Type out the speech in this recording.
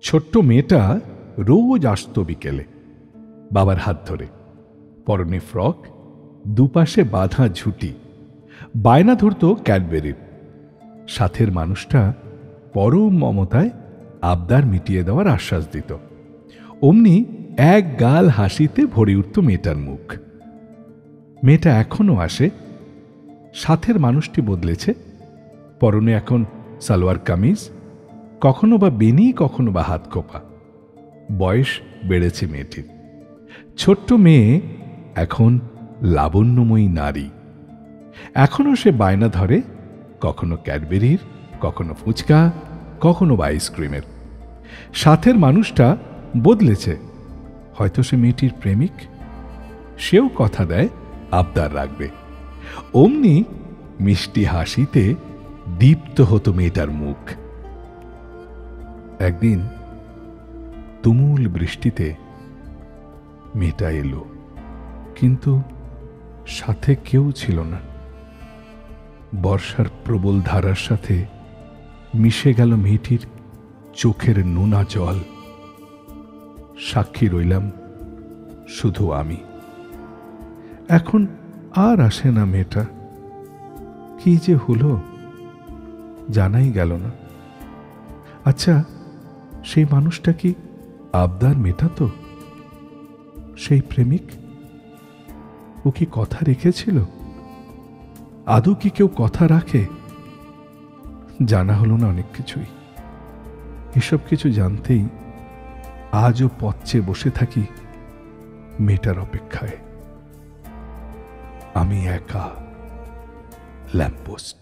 ছোট্ট মেয়েটা রোজ আসত বিকেলে, বাবার হাত ধরে, পরনে ফ্রক, দুপাশে বাঁধা ঝুঁটি, বায়না ধরত ক্যাডবেরির। সাথের মানুষটা পরম মমতায় আবদার মিটিয়ে দেওয়ার আশ্বাস দিত। অমনি এক গাল হাসিতে ভরে উঠত মেয়েটার মুখ। মেয়েটা এখনো আসে। সাথের মানুষটি বদলেছে, পরনে এখন সালোয়ার কামিজ, কখনো বা বেনি, কখনো বা হাত খোপা। বয়স বেড়েছে মেয়েটির। ছোট্ট মেয়ে এখন লাবণ্যময়ী নারী। এখনো সে বায়না ধরে, কখনো ক্যাডবেরির, কখনো ফুচকা, কখনো বা আইসক্রিমের। সাথের মানুষটা বদলেছে, হয়তো সে মেয়েটির প্রেমিক। সেও কথা দেয় আবদার রাখবে। অমনি মিষ্টি হাসিতে দীপ্ত হতো মেয়েটার মুখ। একদিন তুমুল বৃষ্টিতে মেয়েটা এলো, কিন্তু সাথে কেউ ছিল না। বর্ষার প্রবল ধারার সাথে মিশে গেল মেয়েটির চোখের নোনা জল। সাক্ষী রইলাম শুধু আমি। এখন আর আসে না মেয়েটা। কি যে হলো জানাই গেল না। আচ্ছা, সেই মানুষটা কি আবদার মেটাতো? সেই প্রেমিক, ও কি কথা রেখেছিল? আদৌ কি কেউ কথা রাখে? জানা হলো না অনেক কিছুই। এসব কিছু জানতেই আজও পথ চেয়ে বসে থাকি মেয়েটার অপেক্ষায়। আমি একা ল্যাম্পপোস্ট।